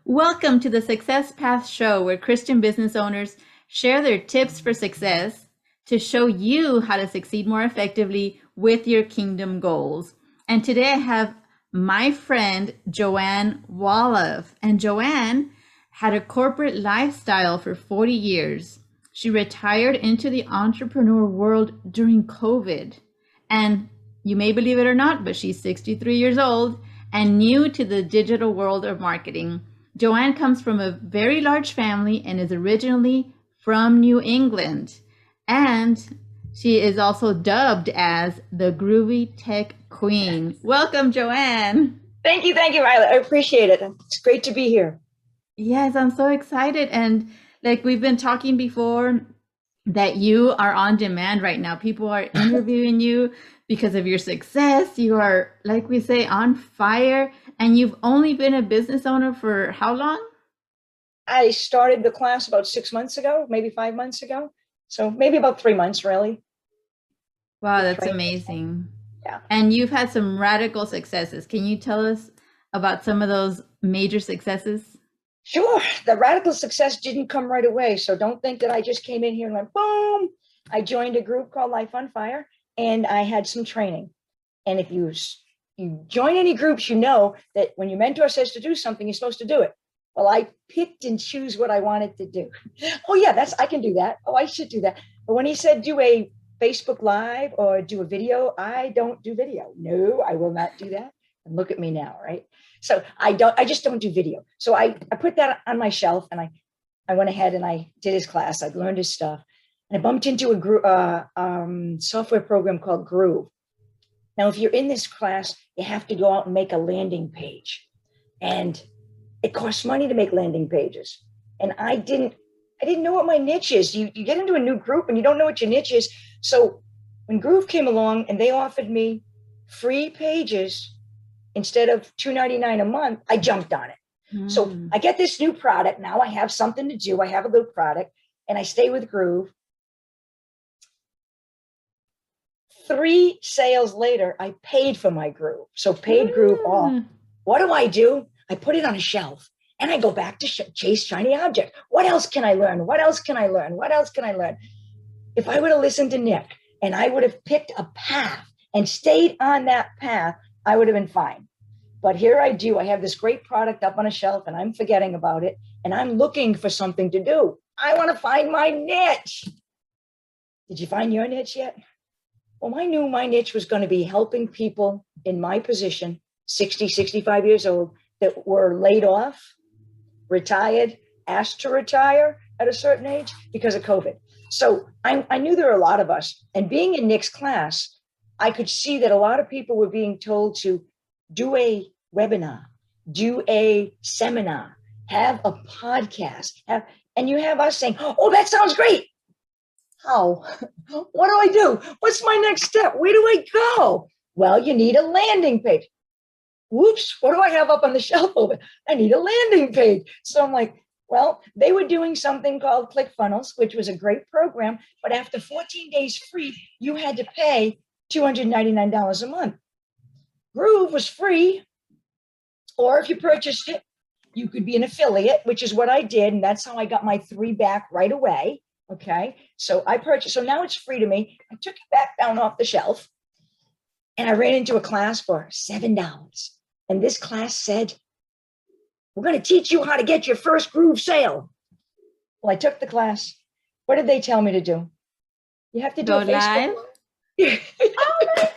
Welcome to the Success Path show, where Christian business owners share their tips for success to show you how to succeed more effectively with your kingdom goals. And today I have my friend JoAnn Wolloff. And JoAnn had a corporate lifestyle for 40 years. She retired into the entrepreneur world during COVID. And you may believe it or not, but she's 63 years old and new to the digital world of marketing. JoAnn comes from a very large family and is originally from New England. And she is also dubbed as the Groovy Tech Queen. Welcome, JoAnn. Thank you, Riley. I appreciate it. It's great to be here. Yes, I'm so excited. And like we've been talking before, that you are on demand right now. People are interviewing you because of your success. You are, like we say, on fire. And you've only been a business owner for how long? I started the class about 6 months ago, maybe 5 months ago. So maybe about 3 months, really. Wow, that's amazing. Yeah. And you've had some radical successes. Can you tell us about some of those major successes? Sure. The radical success didn't come right away. So don't think that I just came in here and went, boom. I joined a group called Life on Fire, and I had some training. And if you join any groups, you know that when your mentor says to do something, you're supposed to do it. Well, I picked and choose what I wanted to do. Oh, yeah, I can do that. Oh, I should do that. But when he said do a Facebook Live or do a video, I don't do video. No, I will not do that. And look at me now, right? So I just don't do video. So I put that on my shelf, and I went ahead and I did his class. I learned his stuff, and I bumped into a software program called Groove. Now, if you're in this class, you have to go out and make a landing page, and it costs money to make landing pages. And I didn't know what my niche is. You get into a new group and you don't know what your niche is. So when Groove came along and they offered me free pages instead of $2.99 a month, I jumped on it. So I get this new product. Now I have something to do. I have a little product, and I stay with Groove. 3 sales later, I paid for my Groove. So paid Groove off. What do? I put it on a shelf, and I go back to chase shiny object. What else can I learn? What else can I learn? What else can I learn? If I would have listened to Nick and I would have picked a path and stayed on that path, I would have been fine. But here I do. I have this great product up on a shelf, and I'm forgetting about it, and I'm looking for something to do. I want to find my niche. Did you find your niche yet? Well, I knew my niche was going to be helping people in my position, 60, 65 years old, that were laid off, retired, asked to retire at a certain age because of COVID. So I knew there were a lot of us. And being in Nick's class, I could see that a lot of people were being told to do a webinar, do a seminar, have a podcast, and you have us saying, oh, that sounds great. How? What do I do? What's my next step? Where do I go? Well, you need a landing page. Whoops, what do I have up on the shelf over? I need a landing page. So I'm like, well, they were doing something called ClickFunnels, which was a great program. But after 14 days free, you had to pay $299 a month. Groove was free. Or if you purchased it, you could be an affiliate, which is what I did. And that's how I got my 3 back right away. Okay, so I purchased, so now it's free to me. I took it back down off the shelf, and I ran into a class for $7. And this class said, we're going to teach you how to get your first Groove sale. Well, I took the class. What did they tell me to do? You have to do Go live. Oh my gosh.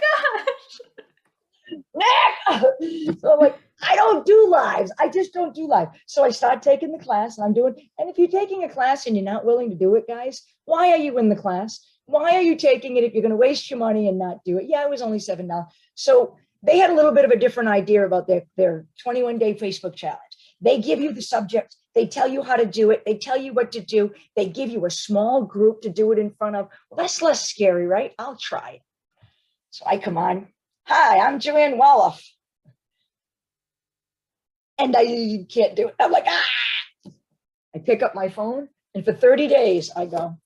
So I'm like, I don't do lives. I just don't do live. So I start taking the class, and I'm doing, and if you're taking a class and you're not willing to do it, guys, why are you in the class? Why are you taking it if you're going to waste your money and not do it? Yeah, it was only $7. So they had a little bit of a different idea about their 21-day Facebook challenge. They give you the subject. They tell you how to do it. They tell you what to do. They give you a small group to do it in front of. Well, that's less scary, right? I'll try it. So I come on. Hi, I'm JoAnn Wolloff. And I can't do it. I'm like, ah! I pick up my phone, and for 30 days, I go,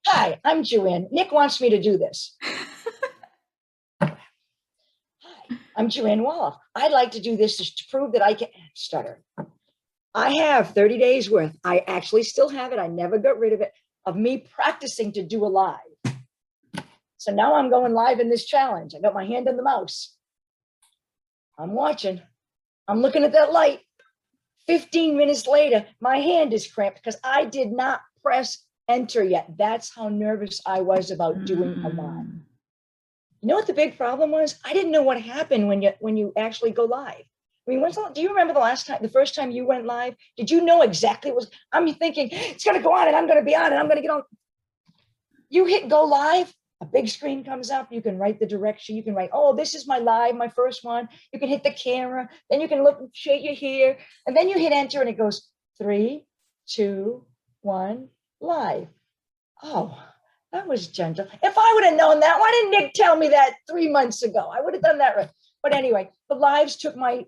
hi, I'm JoAnn. Nick wants me to do this. Hi, I'm JoAnn Wolloff. I'd like to do this to prove that I can stutter. I have 30 days worth. I actually still have it. I never got rid of it, of me practicing to do a live. So now I'm going live in this challenge. I got my hand on the mouse. I'm watching. I'm looking at that light. 15 minutes later, my hand is cramped because I did not press enter yet. That's how nervous I was about doing a live. You know what the big problem was? I didn't know what happened when you actually go live. I mean, do you remember the first time you went live? Did you know exactly what was? I'm thinking it's going to go on and I'm going to be on and I'm going to get on. You hit go live, a big screen comes up. You can write the direction. You can write, oh, this is my live, my first one. You can hit the camera. Then you can look, shake your hair. And then you hit enter and it goes 3, 2, 1, live. Oh, that was gentle. If I would have known that, why didn't Nick tell me that 3 months ago? I would have done that right. But anyway, the lives took my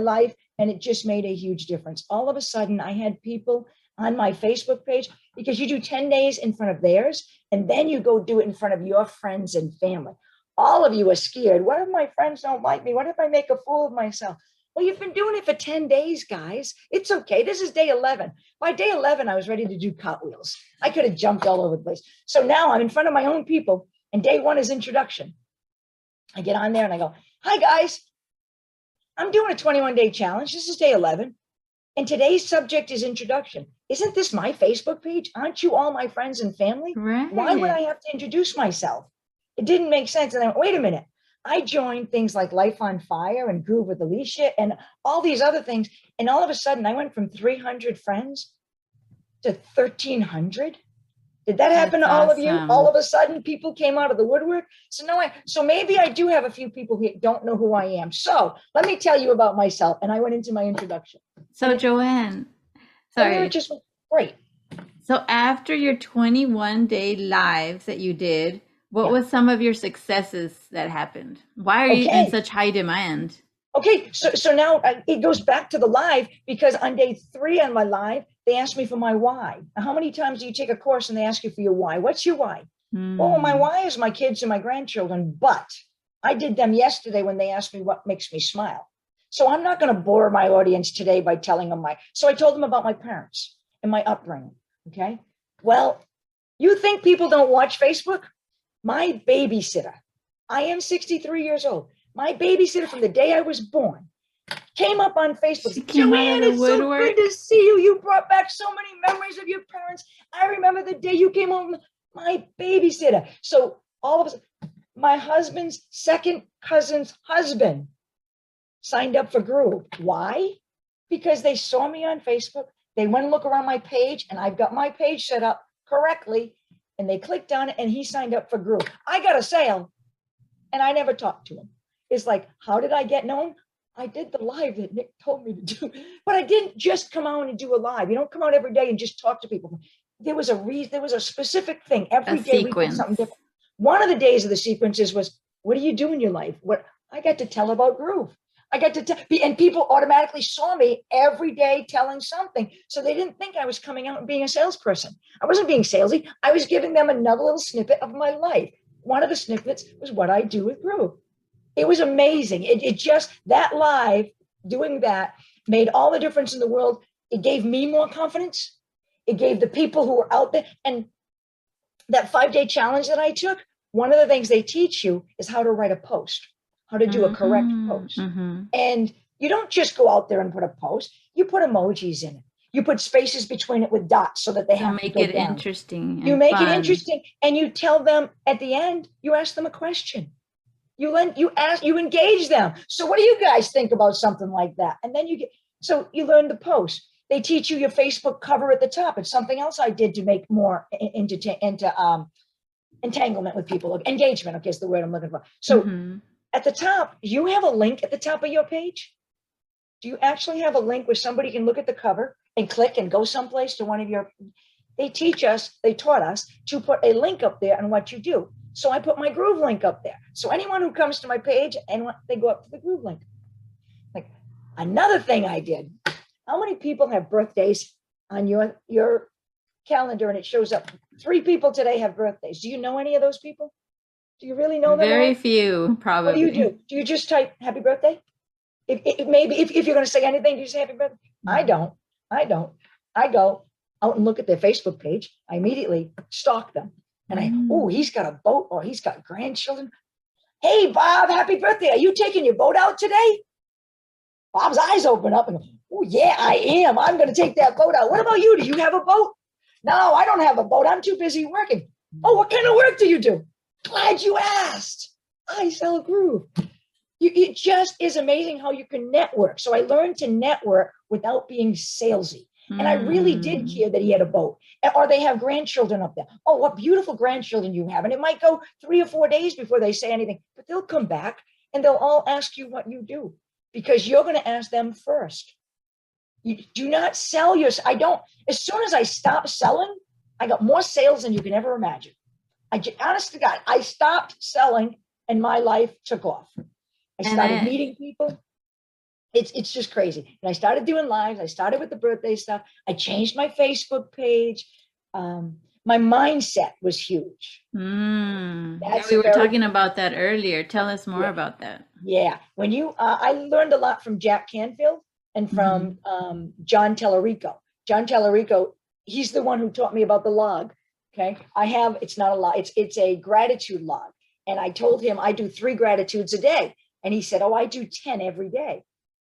life, and it just made a huge difference. All of a sudden, I had people on my Facebook page, because you do 10 days in front of theirs, and then you go do it in front of your friends and family. All of you are scared. What if my friends don't like me? What if I make a fool of myself? Well, you've been doing it for 10 days, guys. It's okay. This is day 11. By day 11, I was ready to do cartwheels. I could have jumped all over the place. So now I'm in front of my own people, and day 1 is introduction. I get on there and I go, hi, guys. I'm doing a 21-day challenge. This is day 11. And today's subject is introduction. Isn't this my Facebook page? Aren't you all my friends and family? Right. Why would I have to introduce myself? It didn't make sense. And I went, wait a minute. I joined things like Life on Fire and Groove with Alicia and all these other things. And all of a sudden, I went from 300 friends to 1,300. Did that happen to all of you? All of a sudden, people came out of the woodwork. So maybe I do have a few people who don't know who I am. So let me tell you about myself. And I went into my introduction. So JoAnn, sorry. It just went great. So after your 21-day lives that you did, what was some of your successes that happened? Why are you in such high demand? Okay, so now it goes back to the live, because on day 3 on my live, they asked me for my why. Now, how many times do you take a course and they ask you for your why? What's your why? Well, my why is my kids and my grandchildren, but I did them yesterday when they asked me what makes me smile. So I'm not going to bore my audience today by telling them so I told them about my parents and my upbringing, okay? Well, you think people don't watch Facebook? My babysitter, I am 63 years old. My babysitter from the day I was born came up on Facebook. JoAnn, it's so good to see you. You brought back so many memories of your parents. I remember the day you came home, my babysitter. So all of a sudden, my husband's second cousin's husband signed up for Groove. Why? Because they saw me on Facebook. They went and look around my page, and I've got my page set up correctly. And they clicked on it, and he signed up for Groove. I got a sale, and I never talked to him. It's like, how did I get known? I did the live that Nick told me to do, but I didn't just come out and do a live. You don't come out every day and just talk to people. There was a reason. There was a specific thing. Every day we did something different. One of the days of the sequences was, what do you do in your life? What I got to tell about Groove. I got to tell, and people automatically saw me every day telling something. So they didn't think I was coming out and being a salesperson. I wasn't being salesy. I was giving them another little snippet of my life. One of the snippets was what I do with Groove. It was amazing. It just, that live, doing that made all the difference in the world. It gave me more confidence. It gave the people who were out there. And that 5-day challenge that I took, one of the things they teach you is how to write a post, how to do a correct post. And you don't just go out there and put a post. You put emojis in it. You put spaces between it with dots so that they have to go down. Interesting. You make it interesting, and you tell them at the end, you ask them a question. You engage them. So what do you guys think about something like that? And then you learn the post. They teach you your Facebook cover at the top. It's something else I did to make more entanglement with people. Engagement, okay, is the word I'm looking for. So at the top, you have a link at the top of your page. Do you actually have a link where somebody can look at the cover and click and go someplace to one of your, they taught us to put a link up there on what you do. So I put my Groove link up there. So anyone who comes to my page and they go up to the Groove link. Like another thing I did, how many people have birthdays on your calendar and it shows up? 3 people today have birthdays. Do you know any of those people? Do you really know them? Very few, What probably. do you do? Do you just type happy birthday? If you're going to say anything, do you say happy birthday? I don't. I go out and look at their Facebook page. I immediately stalk them. And he's got a boat, or he's got grandchildren. Hey, Bob, happy birthday. Are you taking your boat out today? Bob's eyes open up and go, oh, yeah, I am. I'm going to take that boat out. What about you? Do you have a boat? No, I don't have a boat. I'm too busy working. Oh, what kind of work do you do? Glad you asked. I sell groove. It just is amazing how you can network. So I learned to network without being salesy. And I really did care that he had a boat, or they have grandchildren up there. Oh, what beautiful grandchildren you have. And it might go 3 or 4 days before they say anything, but they'll come back and they'll all ask you what you do, because you're going to ask them first. You do not sell as soon as I stopped selling, I got more sales than you can ever imagine. Honest to God, I stopped selling and my life took off. I started meeting people. It's just crazy. And I started doing lives. I started with the birthday stuff. I changed my Facebook page. My mindset was huge. Yeah, we were talking about that earlier. Tell us more about that. Yeah. I learned a lot from Jack Canfield and from John Tallarico. John Tallarico, he's the one who taught me about the log. Okay. It's not a log. It's a gratitude log. And I told him I do 3 gratitudes a day. And he said, oh, I do 10 every day.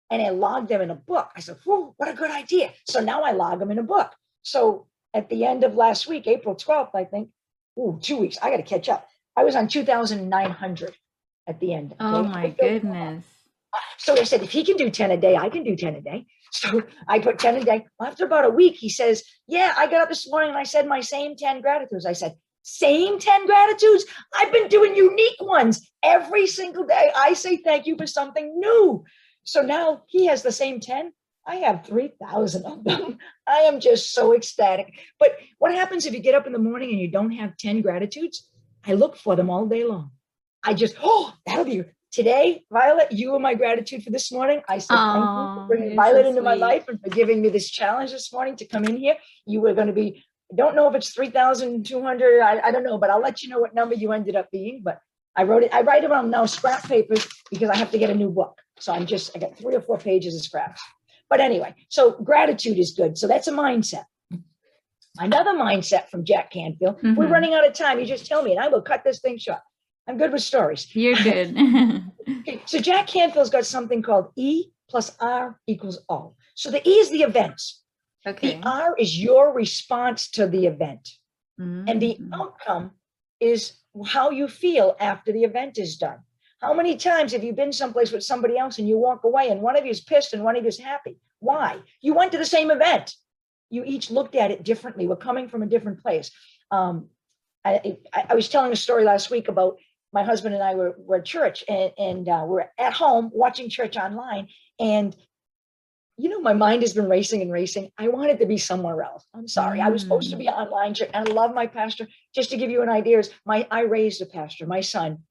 And I logged them in a book. I said, whoa, what a good idea. So now I log them in a book. So at the end of last week, April 12th, I think, 2 weeks, I got to catch up. I was on 2,900 at the end. Oh my goodness. So I said, if he can do 10 a day, I can do 10 a day. So I put 10 a day. After about a week, he says, yeah, I got up this morning and I said my same 10 gratitudes. I said, same 10 gratitudes? I've been doing unique ones every single day. I say thank you for something new. So now he has the same 10. I have 3,000 of them. I am just so ecstatic. But what happens if you get up in the morning and you don't have 10 gratitudes? I look for them all day long. That'll be today, Violet. You are my gratitude for this morning. I said thank you for bringing Violet into my life and for giving me this challenge this morning to come in here. You were going to be, I don't know if it's 3,200. I don't know, but I'll let you know what number you ended up being. But I write it on now scrap papers because I have to get a new book. So I got 3 or 4 pages of scraps. But anyway, so gratitude is good. So that's a mindset. Another mindset from Jack Canfield. We're running out of time. You just tell me and I will cut this thing short. I'm good with stories. You're good. Okay, so Jack Canfield's got something called E plus R equals O. So the E is the events. Okay. The R is your response to the event. And the outcome is how you feel after the event is done. How many times have you been someplace with somebody else and you walk away and one of you is pissed and one of you is happy? Why? You went to the same event. You each looked at it differently. We're coming from a different place. I was telling a story last week about my husband and I were at church and we're at home watching church online. And my mind has been racing and racing. I wanted to be somewhere else. I'm sorry. I was supposed to be online church, and I love my pastor. Just to give you an idea, I raised a pastor. My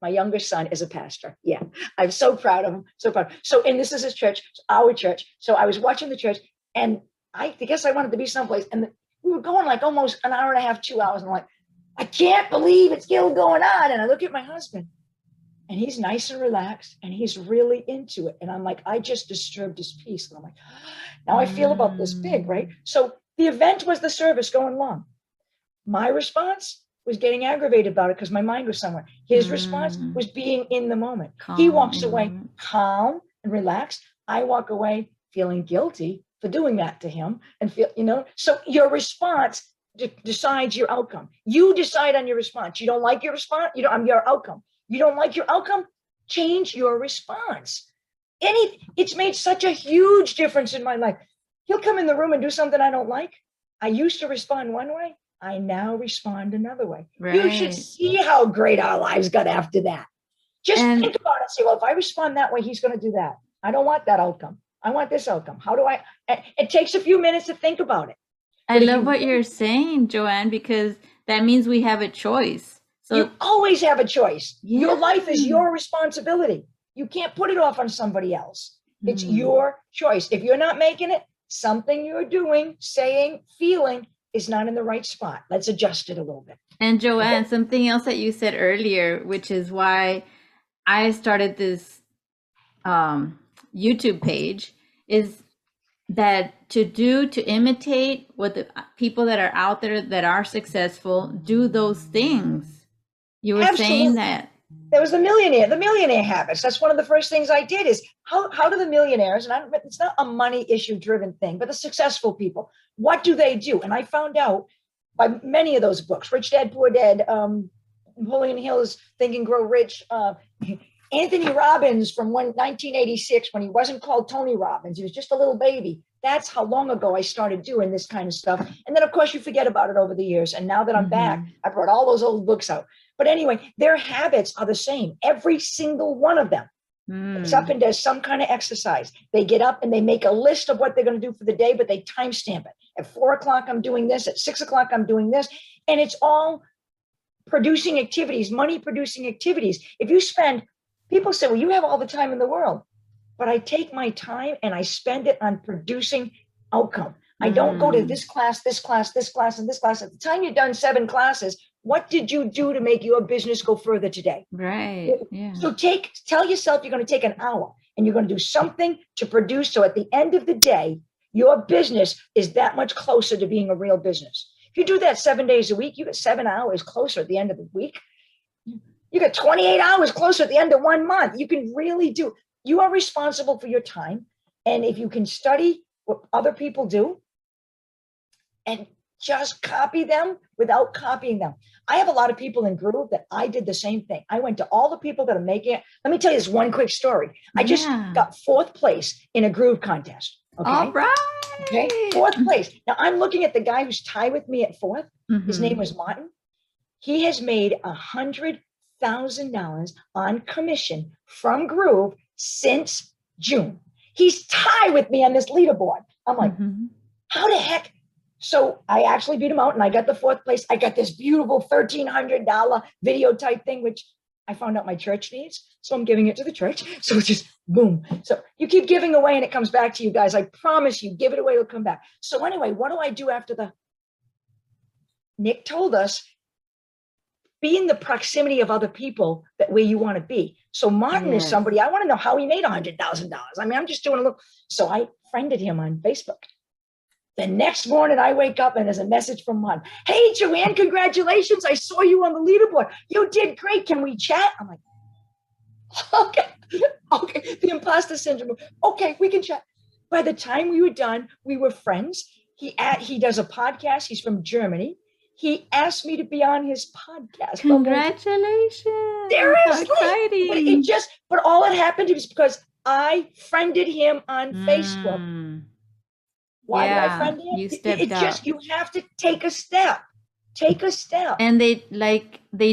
youngest son is a pastor. Yeah. I'm so proud of him. So proud. So, and this is his church, our church. So I was watching the church and I guess I wanted to be someplace. And we were going like almost an hour and a half, 2 hours. And I'm like, I can't believe it's still going on. And I look at my husband and he's nice and relaxed and he's really into it. And I'm like, I just disturbed his peace. And I'm like, now I feel about this big, right? So the event was the service going long. My response was getting aggravated about it because my mind was somewhere. His response was being in the moment. He walks away calm and relaxed. I walk away feeling guilty for doing that to him and so your response decides your outcome. You decide on your response. You don't like your response, I'm your outcome. You don't like your outcome, change your response. It's made such a huge difference in my life. He'll come in the room and do something I don't like. I used to respond one way. I now respond another way. Right. You should see how great our lives got after that. Just think about it and say, well, if I respond that way, he's going to do that. I don't want that outcome. I want this outcome. How do I? It takes a few minutes to think about it. I love what you're saying, JoAnn, because that means we have a choice. So you always have a choice. Yeah. Your life is your responsibility. You can't put it off on somebody else. It's your choice. If you're not making it, something you're doing, saying, feeling is not in the right spot. Let's adjust it a little bit. And JoAnn, something else that you said earlier, which is why I started this YouTube page, is that to imitate what the people that are out there that are successful do those things. You were saying that. There was the Millionaire Habits. That's one of the first things I did is how do the millionaires, and it's not a money issue driven thing, but the successful people, what do they do? And I found out by many of those books, Rich Dad, Poor Dad, Napoleon Hill's Think and Grow Rich, Anthony Robbins from 1986, when he wasn't called Tony Robbins, he was just a little baby. That's how long ago I started doing this kind of stuff. And then, of course, you forget about it over the years. And now that I'm back, I brought all those old books out. But anyway, their habits are the same. Every single one of them. It's up and does some kind of exercise. They get up and they make a list of what they're going to do for the day, but they timestamp it. At 4 o'clock, I'm doing this. At 6 o'clock, I'm doing this. And it's all producing activities, money producing activities. If you spend, people say, well, you have all the time in the world. But I take my time and I spend it on producing outcome. I don't go to this class, this class, this class, and this class. At the time you've done 7 classes, what did you do to make your business go further today? Right. Yeah. So tell yourself you're going to take an hour and you're going to do something to produce. So at the end of the day, your business is that much closer to being a real business. If you do that 7 days a week, you get 7 hours closer at the end of the week. You get 28 hours closer at the end of 1 month. You can really do. You are responsible for your time. And if you can study what other people do and just copy them without copying them. I have a lot of people in Groove that I did the same thing. I went to all the people that are making it. Let me tell you this one quick story. I just got 4th place in a Groove contest. Okay. All right. Okay. 4th place. Now I'm looking at the guy who's tied with me at 4th. His name was Martin. He has made $100,000 on commission from Groove since June. He's tied with me on this leaderboard. I'm like, how the heck? So I actually beat him out and I got the 4th place. I got this beautiful $1,300 video type thing, which I found out my church needs. So I'm giving it to the church. So it's just boom. So you keep giving away and it comes back to you guys. I promise you, give it away, it'll come back. So anyway, what do I do after Nick told us, be in the proximity of other people that where you want to be. So Martin is somebody, I want to know how he made $100,000. I mean, I'm just doing a little. So I friended him on Facebook. The next morning I wake up and there's a message from Martin. Hey, JoAnn, congratulations. I saw you on the leaderboard. You did great. Can we chat? I'm like, okay. The imposter syndrome. Okay, we can chat. By the time we were done, we were friends. He does a podcast. He's from Germany. He asked me to be on his podcast. Congratulations. Seriously. But all it happened was because I friended him on Facebook. Why did I friend him? You stepped up. You have to take a step. Take a step. And they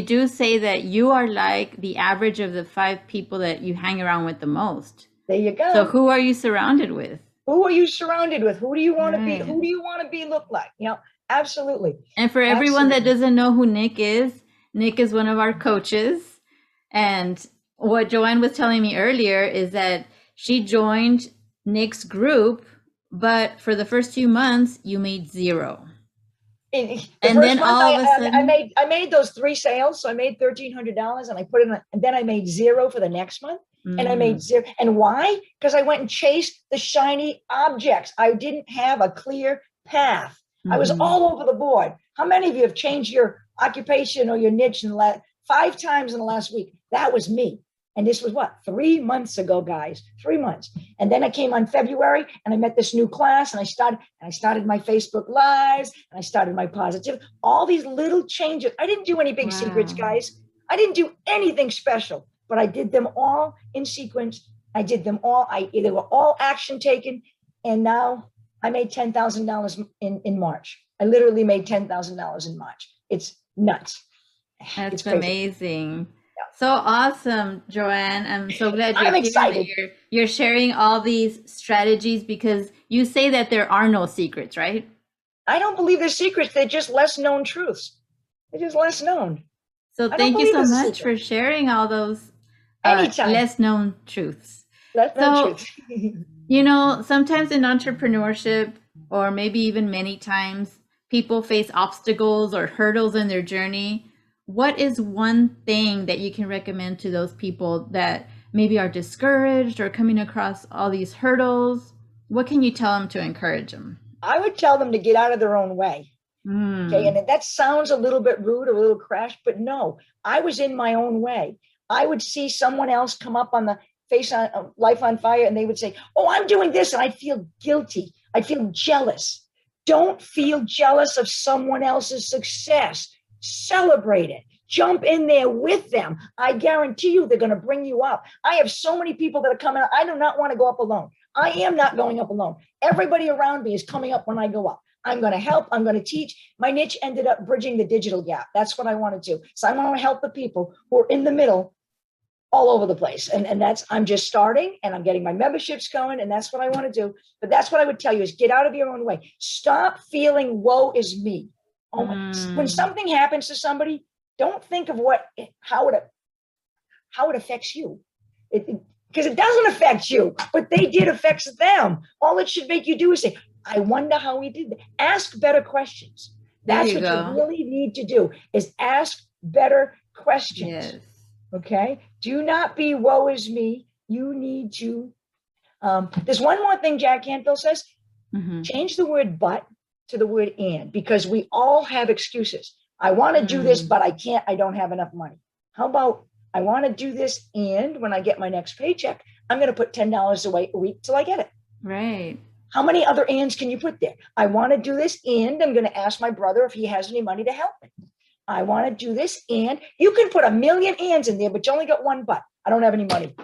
do say that you are like the average of the 5 people that you hang around with the most. There you go. So who are you surrounded with? Who are you surrounded with? Who do you want to be? Who do you want to be look like? You know, absolutely. And for everyone that doesn't know who Nick is one of our coaches. And what JoAnn was telling me earlier is that she joined Nick's group, but for the first few months, you made 0. And then all of a sudden, I made those 3 sales, so I made $1,300, and I put it in, and then I made 0 for the next month, and I made 0. And why? Because I went and chased the shiny objects. I didn't have a clear path. I was all over the board. How many of you have changed your occupation or your niche in the 5 times in the last week? That was me. And this was what, 3 months ago, guys, 3 months. And then I came on February and I met this new class and I started my Facebook lives and I started my positive, all these little changes. I didn't do any big secrets, guys. I didn't do anything special, but I did them all in sequence. I did them all. They were all action taken. And now I made $10,000 in March. I literally made $10,000 in March. It's nuts. That's amazing. So awesome, JoAnn. I'm so glad I'm excited. You're sharing all these strategies because you say that there are no secrets, right? I don't believe there's secrets. They're just less known truths. They're just less known. So thank you so much for sharing all those less known truths. Less known truths. You know, sometimes in entrepreneurship, or maybe even many times, people face obstacles or hurdles in their journey, what is one thing that you can recommend to those people that maybe are discouraged or coming across all these hurdles? What can you tell them to encourage them? I would tell them to get out of their own way. Okay. And that sounds a little bit rude, a little crash, but no, I was in my own way. I would see someone else come up on the face on life on fire, and they would say, oh, I'm doing this. And I'd feel guilty. I'd feel jealous. Don't feel jealous of someone else's success. Celebrate it. Jump in there with them. I guarantee you they're going to bring you up. I have so many people that are coming. I do not want to go up alone. I am not going up alone. Everybody around me is coming up when I go up. I'm going to help. I'm going to teach. My niche ended up bridging the digital gap. That's what I want to do. So I want to help the people who are in the middle all over the place. And that's, I'm just starting and I'm getting my memberships going. And that's what I want to do. But that's what I would tell you is get out of your own way. Stop feeling woe is me. When something happens to somebody, don't think of how it affects you. Because it doesn't affect you, but they did affect them. All it should make you do is say, I wonder how he did that. Ask better questions. That's what you really need to do is ask better questions. Yes. Okay. Do not be woe is me. You need to. There's one more thing Jack Canfield says. Change the word but to the word and, because we all have excuses. I want to do this, but I can't. I don't have enough money. How about I want to do this, and when I get my next paycheck, I'm going to put $10 away a week till I get it. Right. How many other ands can you put there? I want to do this, and I'm going to ask my brother if he has any money to help me. I want to do this, and you can put a million ands in there, but you only got one but. I don't have any money.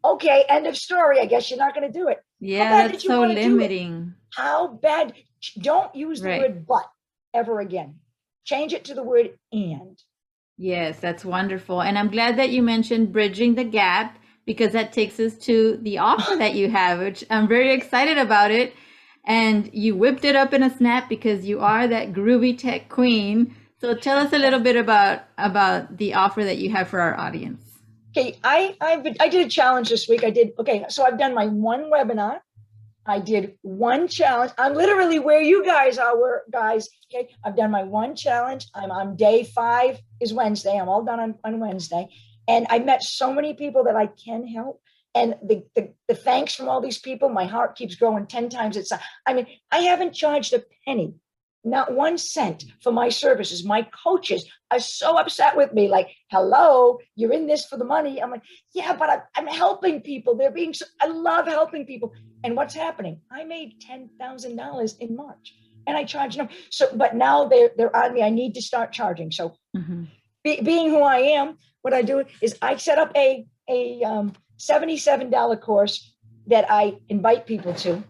Okay, end of story. I guess you're not going to do it. Yeah, that's so limiting. How bad? Don't use the word but ever again. Change it to the word and. Yes, that's wonderful. And I'm glad that you mentioned bridging the gap, because that takes us to the offer that you have, which I'm very excited about it. And you whipped it up in a snap because you are that groovy tech queen. So tell us a little bit about the offer that you have for our audience. Okay, I did a challenge this week. So I've done my one webinar. I did one challenge. I'm literally where you guys are, guys. Okay, I've done my one challenge. I'm on day 5 is Wednesday. I'm all done on Wednesday. And I met so many people that I can help. And the thanks from all these people, my heart keeps growing 10 times its size. I mean, I haven't charged a penny, not 1 cent for my services. My coaches are so upset with me. Like, hello, you're in this for the money. I'm like, yeah, but I'm helping people. I love helping people. And what's happening? I made $10,000 in March and I charge them. So, but now they're on me. I need to start charging. So being who I am, what I do is I set up a $77 course that I invite people to.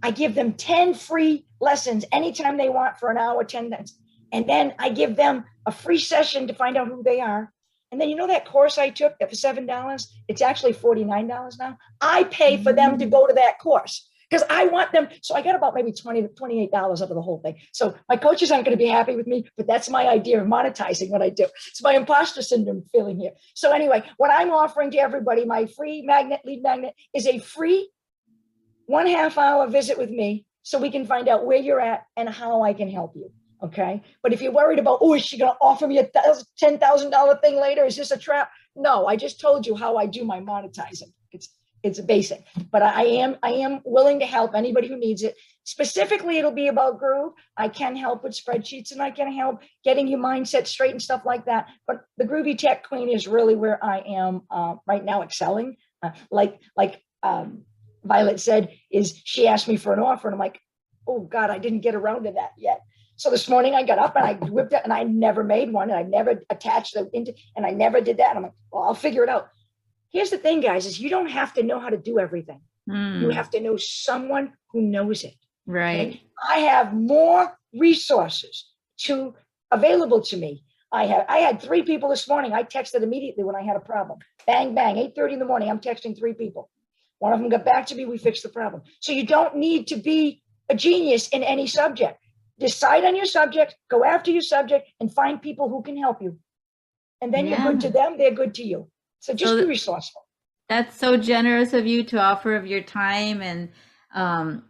I give them 10 free lessons anytime they want for an hour, 10 minutes. And then I give them a free session to find out who they are. And then, that course I took that for $7, it's actually $49 now. I pay for them to go to that course because I want them. So I got about maybe $20 to $28 out of the whole thing. So my coaches aren't going to be happy with me, but that's my idea of monetizing what I do. It's my imposter syndrome feeling here. So anyway, what I'm offering to everybody, my free lead magnet, is a free 1/2 hour visit with me so we can find out where you're at and how I can help you. Okay. But if you're worried about, is she going to offer me a $10,000 thing later? Is this a trap? No, I just told you how I do my monetizing. It's basic, but I am willing to help anybody who needs it. Specifically, it'll be about Groove. I can help with spreadsheets and I can help getting your mindset straight and stuff like that. But the Groovy Tech Queen is really where I am right now excelling. Like Violet said, she asked me for an offer and I'm like, oh God, I didn't get around to that yet. So this morning I got up and I whipped it and I never made one and I never attached it into, and I never did that. And I'm like, well, I'll figure it out. Here's the thing, guys, is you don't have to know how to do everything. You have to know someone who knows it. Right. Okay? I have more resources available to me. I had 3 people this morning. I texted immediately when I had a problem. Bang, bang, 8:30 in the morning. I'm texting 3 people. One of them got back to me. We fixed the problem. So you don't need to be a genius in any subject. Decide on your subject, go after your subject, and find people who can help you. And then you're good to them, they're good to you. So just be resourceful. That's so generous of you to offer of your time and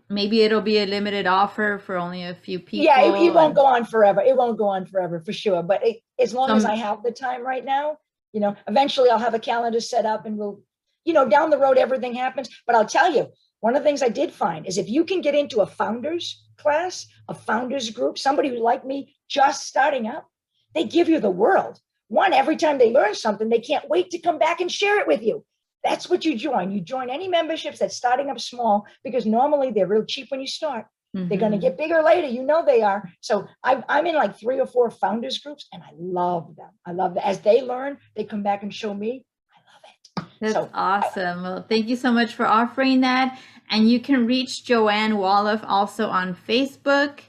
Maybe it'll be a limited offer for only a few people. Yeah, it won't go on forever. It won't go on forever for sure. But as long as I have the time right now, eventually I'll have a calendar set up and we'll, down the road, everything happens. But I'll tell you, one of the things I did find is if you can get into a founders class, a founders group, somebody who's like me, just starting up, they give you the world. One, every time they learn something, they can't wait to come back and share it with you. That's what you join. You join any memberships that's starting up small, because normally they're real cheap when you start. Mm-hmm. They're going to get bigger later. They are. So I'm in like 3 or 4 founders groups, and I love them. I love that. As they learn, they come back and show me. I love it. That's awesome. Well, thank you so much for offering that. And you can reach JoAnn Wolloff also on Facebook.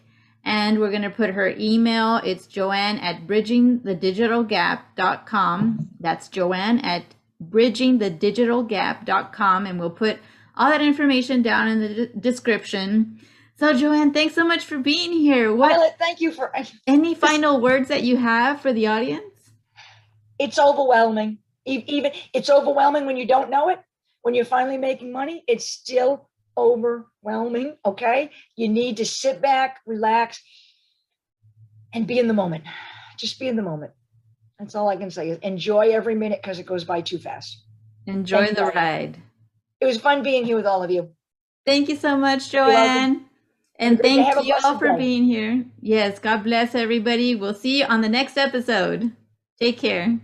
And we're going to put her email. It's JoAnn at bridgingthedigitalgap.com. That's JoAnn at bridgingthedigitalgap.com. And we'll put all that information down in the description. So JoAnn, thanks so much for being here. Violet, thank you for any final words that you have for the audience? It's overwhelming. Even it's overwhelming when you don't know it. When you're finally making money, it's still overwhelming. Okay, you need to sit back, relax, and be in the moment. Just be in the moment. That's all I can say. Enjoy every minute, because it goes by too fast. Enjoy the ride. It was fun being here with all of you. Thank you so much, JoAnn. And thank you all for being here. Yes, God bless everybody. We'll see you on the next episode. Take care.